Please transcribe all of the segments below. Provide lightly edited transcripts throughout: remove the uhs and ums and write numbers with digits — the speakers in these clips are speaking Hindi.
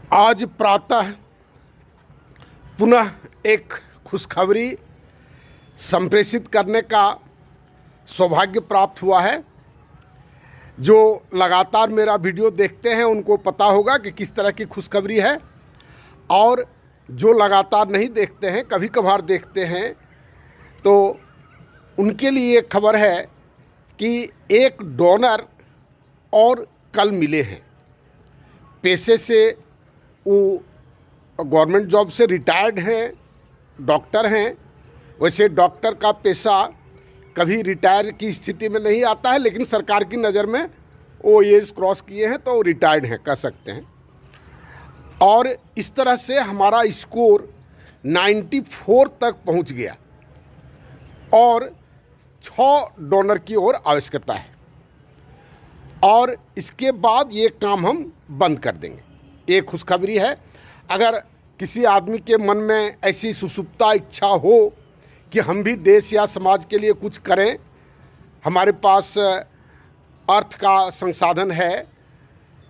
आज प्रातः पुनः एक खुशखबरी संप्रेषित करने का सौभाग्य प्राप्त हुआ है। जो लगातार मेरा वीडियो देखते हैं उनको पता होगा कि किस तरह की खुशखबरी है, और जो लगातार नहीं देखते हैं, कभी कभार देखते हैं, तो उनके लिए एक खबर है कि एक डोनर और कल मिले हैं। पेशे से वो गवर्नमेंट जॉब से रिटायर्ड हैं, डॉक्टर हैं। वैसे डॉक्टर का पेशा कभी रिटायर की स्थिति में नहीं आता है, लेकिन सरकार की नज़र में वो एज क्रॉस किए हैं तो रिटायर्ड हैं, कह सकते हैं। और इस तरह से हमारा स्कोर 94 तक पहुंच गया और 6 डोनर की ओर आवश्यकता है, और इसके बाद ये काम हम बंद कर देंगे। ये खुशखबरी है। अगर किसी आदमी के मन में ऐसी सुसुप्ता इच्छा हो कि हम भी देश या समाज के लिए कुछ करें, हमारे पास अर्थ का संसाधन है,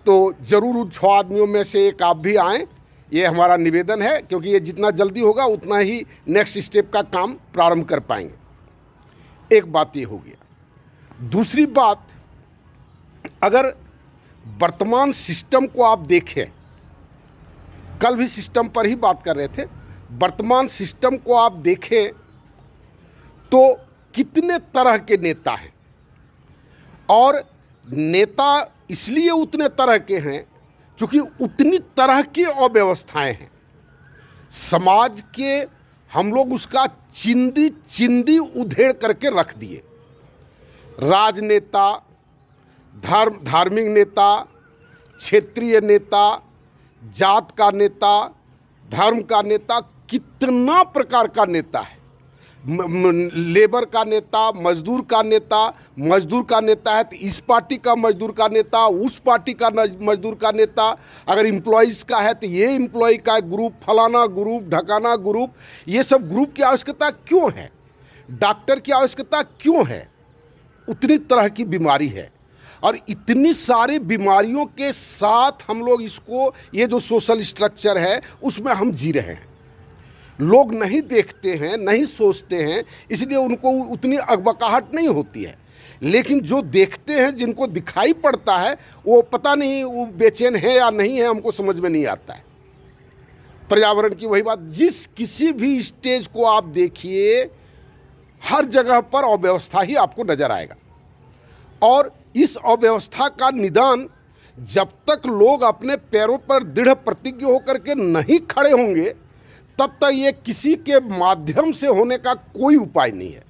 तो ज़रूर उन 6 आदमियों में से एक आप भी आएँ। ये हमारा निवेदन है, क्योंकि ये जितना जल्दी होगा उतना ही नेक्स्ट स्टेप का काम प्रारंभ कर पाएंगे। एक बात ये हो गया। दूसरी बात, अगर वर्तमान सिस्टम को आप देखें, कल भी सिस्टम पर ही बात कर रहे थे, वर्तमान सिस्टम को आप देखें तो कितने तरह के नेता हैं, और नेता इसलिए उतने तरह के हैं क्योंकि उतनी तरह की अव्यवस्थाएं हैं समाज के। हम लोग उसका चिंदी चिंदी उधेड़ करके रख दिए। राजनेता, धार्मिक नेता, क्षेत्रीय नेता, जात का नेता, धर्म का नेता, कितना प्रकार का नेता है। लेबर का नेता, मजदूर का नेता, मजदूर का नेता है तो इस पार्टी का मजदूर का नेता, उस पार्टी का मजदूर का नेता, अगर एम्प्लॉइज़ का है तो ये एम्प्लॉय का ग्रुप, फलाना ग्रुप, ढकाना ग्रुप। ये सब ग्रुप की आवश्यकता क्यों है? डॉक्टर की आवश्यकता क्यों है? उतनी तरह की बीमारी है, और इतनी सारी बीमारियों के साथ हम लोग इसको, ये जो सोशल स्ट्रक्चर है उसमें हम जी रहे हैं। लोग नहीं देखते हैं, नहीं सोचते हैं, इसलिए उनको उतनी अकबकाहट नहीं होती है। लेकिन जो देखते हैं, जिनको दिखाई पड़ता है, वो पता नहीं वो बेचैन है या नहीं है, हमको समझ में नहीं आता है। पर्यावरण की वही बात, जिस किसी भी स्टेज को आप देखिए, हर जगह पर अव्यवस्था ही आपको नजर आएगा। और इस अव्यवस्था का निदान जब तक लोग अपने पैरों पर दृढ़ प्रतिज्ञ होकर के नहीं खड़े होंगे, तब तक ये किसी के माध्यम से होने का कोई उपाय नहीं है।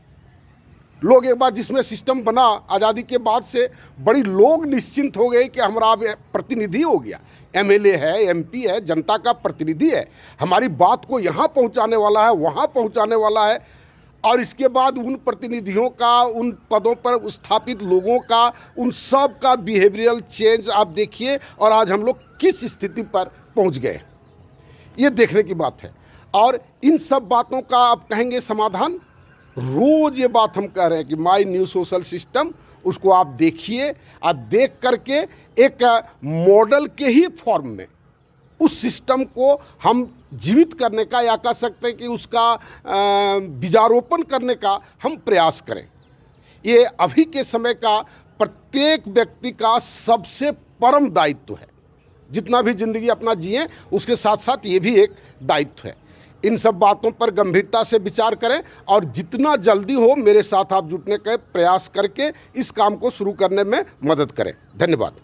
लोग एक बार जिसमें सिस्टम बना आज़ादी के बाद से, बड़ी लोग निश्चिंत हो गए कि हमारा प्रतिनिधि हो गया, एमएलए है, एमपी है, जनता का प्रतिनिधि है, हमारी बात को यहाँ पहुँचाने वाला है, वहाँ पहुँचाने वाला है। और इसके बाद उन प्रतिनिधियों का, उन पदों पर स्थापित लोगों का, उन सब का बिहेवियरल चेंज आप देखिए, और आज हम लोग किस स्थिति पर पहुँच गए, ये देखने की बात है। और इन सब बातों का आप कहेंगे समाधान, रोज़ ये बात हम कह रहे हैं कि माय न्यू सोशल सिस्टम, उसको आप देखिए, और देख करके एक मॉडल के ही फॉर्म में उस सिस्टम को हम जीवित करने का, या कह सकते हैं कि उसका बीजारोपण करने का हम प्रयास करें। ये अभी के समय का प्रत्येक व्यक्ति का सबसे परम दायित्व है। जितना भी ज़िंदगी अपना जिए, उसके साथ साथ ये भी एक दायित्व है। इन सब बातों पर गंभीरता से विचार करें, और जितना जल्दी हो मेरे साथ आप जुटने का प्रयास करके इस काम को शुरू करने में मदद करें। धन्यवाद।